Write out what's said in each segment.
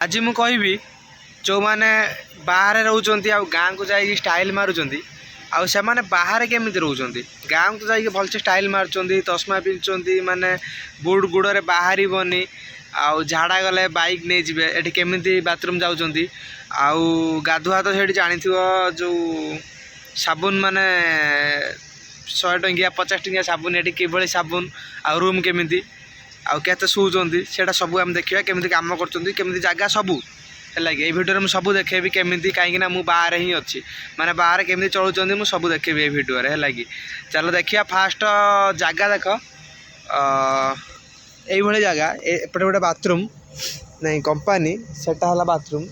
आज मु कहबी जो मैंने बाहर रोच गाँ को जाकि स्टाइल मारुंट आउ से मैंने बाहर केमी रोच गाँ को जाकि भलसे स्टाइल मार्च तस्मा पिंधुंट माने बुट गुड़े बाहर आउ झाड़ा गले बाइक नहीं जी ये केमी बाथरूम जाऊँच आउ गाधुआ तो से जानी जो साबुन माने 100 टंकिया 50 टंकिया साबुन ये कि साबुन आ रूम केमी आउ केते शुचंती सेटा सब आम देखिया केमिति काम करचंती केमिति जागा सब है कि भिडियो में सब देखेबी केमिति कहीं मु बाहर ही अच्छी माने बाहर केमिति चलुचंती मु सब देखेबी ए भिडियो है कि चलो देखिया फास्ट जागा देख यही भाई जगह एपटे गोटे बाथरूम नहीं कंपानी सेटा हला बाथरूम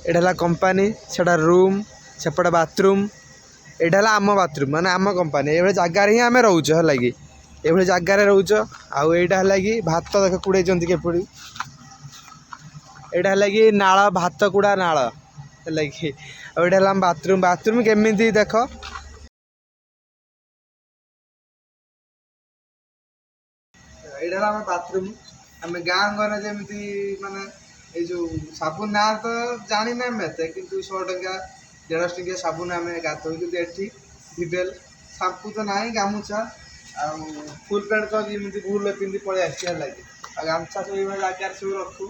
एटा कंपानी सेटा रूम सेपटे बाथरूम एटा आम बाथरूम माने आम कंपानी ये जगार ही आम रोच है कि ये जगार रोच आउ यहाँ है कि भात देख कूड़े केपड़ी यहाँ है कि नाल भात कूड़ा नाल है कि यहाँ बाथरूम बाथरूम केमी देख यहाँ आम बाथरूम आम गाँ गने जमी माने ये जो साबुन ना तो जानी ना एत कि 100 टंका 150 टंकिया साबुन आम गाधो कि भिवेल साम्पू तो ना गामुछा फुल पैंट तो जमी भूल पिंधि पलि आसी लगे आ गामछा सब जगार सब रखू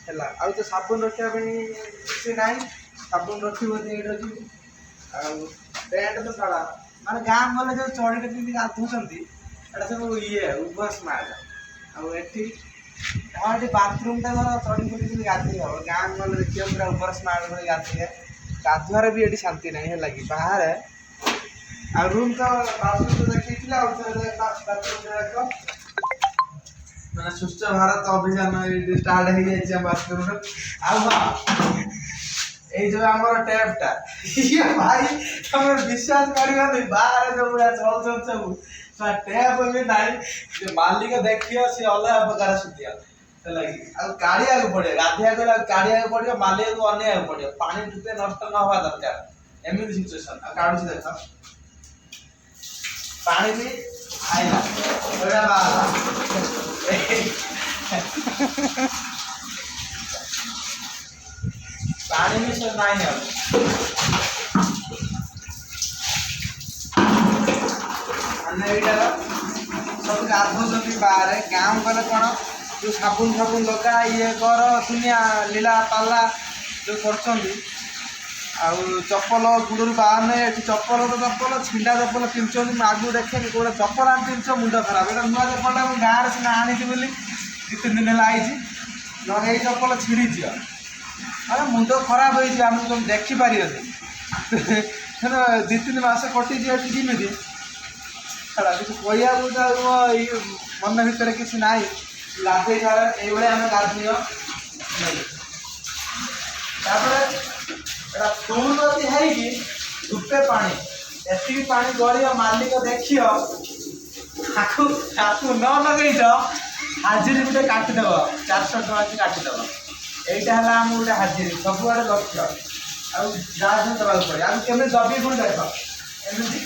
है आ तो साबुन रखापी किसी ना साबुन रखी पैंट तो छड़ा माने गाँ गले जो चढ़ी पिंधि गाधुंट एटा सब ये उभर स्मार्ट आठी हाँ ये बाथरूम टा धर चढ़ी पिंधि गाधे हम गाँ गले देखिए पूरा उभर स्मार्ट भाई गाधे गाधुआर भी ये शांति नहीं है लगी बाहर आ रूम तो बाथरूम तो देखी मैंने स्वच्छ भारत अभियान स्टार्ट हो जाए बाथरूम ये जो आम टैपटा ये भाई तुम विश्वास कर बाहर जो भाई चल सब टैप भी ना मालिक देखिए सी अलग प्रकार सुधिया काढ़िया पड़े गाधिया गला काढ़िया पड़ो मालिक को अनेक पड़ो पानी टुटे नष्ट न हवा दरकार एमती सिचुएसन काढ़ुच देख पानी भी आइला पानी भी सब नहीं सब गाधुंट बाहर गाँव गले कौन जो साबुन फाबुन लगा ये कर दुनिया लीला पाला जो कर चप्पल गुड़ बाहर नहीं चप्पल तो चप्पल छिंडा चप्पल पिंधुंट आगू देखे गोटे चप्पल आम पिंध मुंड खराब ये नुआ चप्पल गाँव सीना आनी बोली 2-3 दिन है आई चप्पल छिड़ी अरे मुंड खराब हो तुम देखिपार 2-3 मास कटिजी केमी छड़ा कि कह मन भितर किसी ना गाधे सारा ये आम गाधे फुल है कि धुपे पानी एति पानी गल मालिक देखिए न लगे हाजिरी गोटे काटिदेव 400 टका काटिदेव यहीटा है आम गोटे हाजिरी सबुआड़े लक्ष्य आगे देवाक पड़े आगे केमी दबी पुणी देख एमती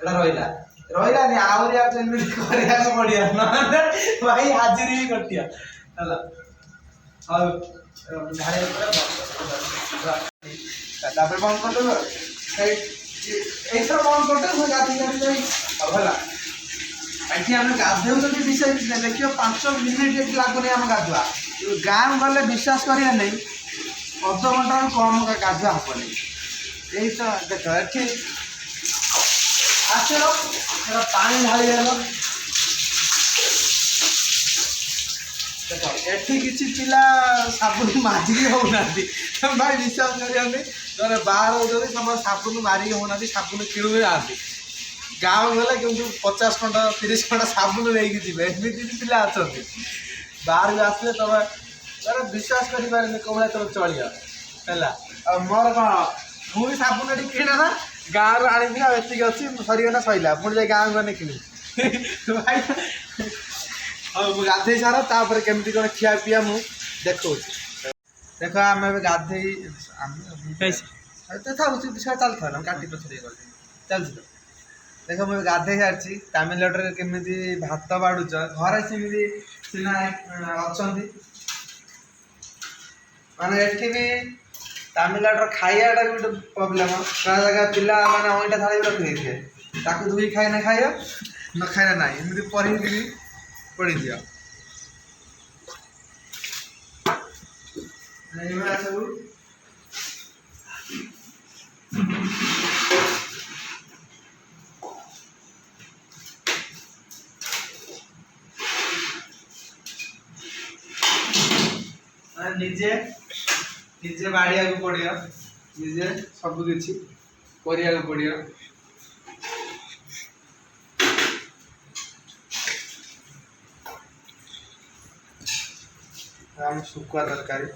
रहा रही आहरी पड़िया भाई हाजिरी भी कटिया है बंद कर बंद करदे गाधी गाधी है ये आम गाधे विषय देखिए 5 मिनिट लगुनि आम गाधुआ गाँव गले विश्वास करें नहीं अध घंटा कम गाधुआ हेनी यही तो देख ये आस पानी ढाली देल देख एठी किसी पिला साबुन माजिक होना भाई विश्वास करेंगे जो बाहर हो तुम साबुन मारिक होना साबुन किणु भी आती गाँव गले कि 50 खंड 30 खंड साबुन लेकिन जी एमती पिला अच्छा बाहर को आसले तुम अरे विश्वास करें कौन तुम चलिए है मोर कौन मुझे साबुन ये किणे ना गाँव आनी एतिक अच्छी सरीगला सैला पुणी जाए गाँव गने कि भाई हाँ गाधे सारा तापर केमती कौन खिया पिया मु देखो देख आम गाधे चल काटी पछे चल देख मुझे गाधे सारी तामिलनाडु केमी भात बाड़ुच घर सेमती सीना अच्छा माने एठी भी तमिलनाडु खाइबाटा भी गोटे प्रोब्लेम प्राय जगह पिला माने अईटा थाली रखी देथे ताकू धोई खाए ना खाइबा न खाइना ना एमती पढ़ी पड़ी दिया सब निजे निजे बाड़िया को पड़िया निजे सब किछि करिया को पड़िया हम सुखा तरकारी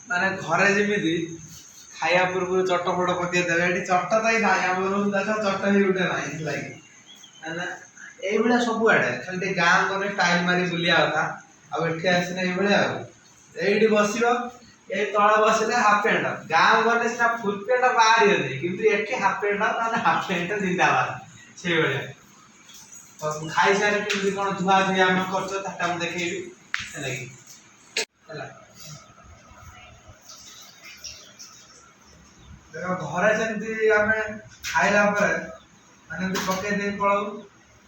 माने घरे जमीती खाया पूर्व चटफट पके देवे ये चट तो ही ना आम देख चट ही गोटे ना लगे ये सब आड़े खाली गाँव गले टाइम मारी बुलिया कथा आठे आसने ये बस ये तले बसले हाफ पैंट गाँव गले सीना फुल पैंट बाहर कि हाफ पैंट हाफ पैंट जिंदाबाद से खाई सारे कौन धुआ धुई आम कर देखी घरे जमी आम खाइला माने पकई दे पड़ाऊ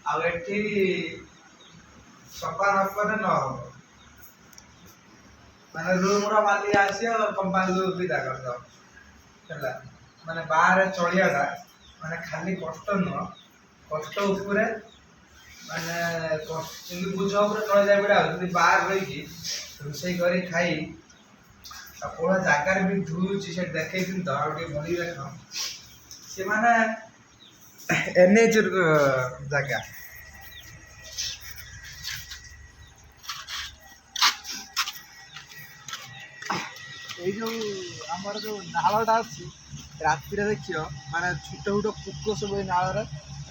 आठी सफा नकले न हो माने रूम मालिक आस कंपानी विदा कर माने बाहर चलियाटा माने खाली कष्ट नुह कष्ट उपरे माने बुझ चल जाए बाहर रही रोषे कर खाई पूरा जगार भी धुची से देखे तो भली देख से माने एनएच जगह ये जो आमर जो नालटा अच्छी राति देखियो माने छोट छोट पुक सब नाल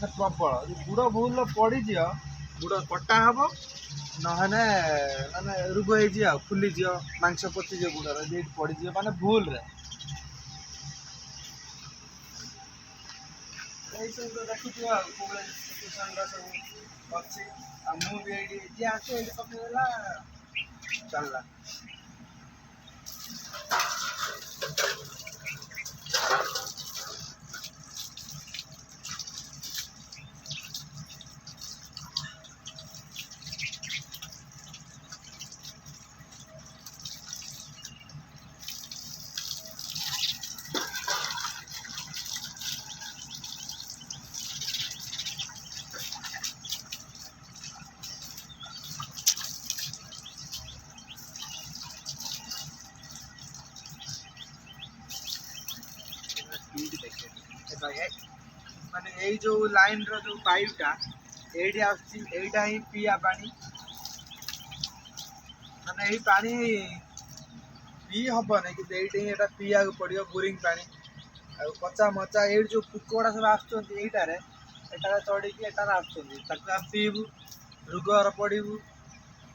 प्रबल गुड़ भूल पड़ गुड़ कटा हम नहने माने रोग हो फुली मांस पचि गुड़ पड़ माने भूल रे सब देखु सब अच्छी मुझे जी आस पकड़ा चलला माने यही जो लाइन रो जो पाइपटा एडी आसी एटा ही पिया पानी माने यही पानी पी हबो नै कि एटी ही एटा पिया को पड़ियो बोरिंग पानी आ कच्चा मचा ए जो पुकोड़ा सब आछन एटा रे एटा चढ़ी कि एटा आछन ताकू हम पीबू रोगर पड़ीबू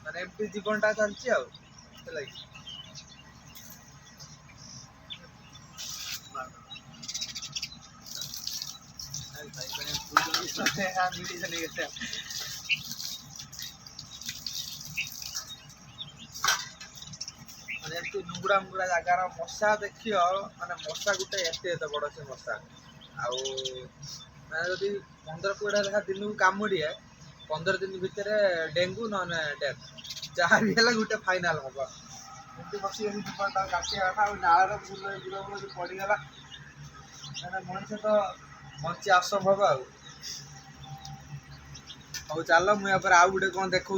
माने एमती जीवनटा चलची आ लागी नुगुड़ा मुगुड़ा जगार मशा देखियो माने मशा गोटे एत बड़ से मशा आउ माने 15-20 लेखा दिन को कामुड़िए 15 दिन भितर डेंगू न डेथ जहाँ भी है गोटे फाइनाल हम एमती बस जीवनटा काटिया कथा नाल बुल पड़गला मनीष तो बंची असंभव आउ चल मुझे आउ गोटे कौन देखा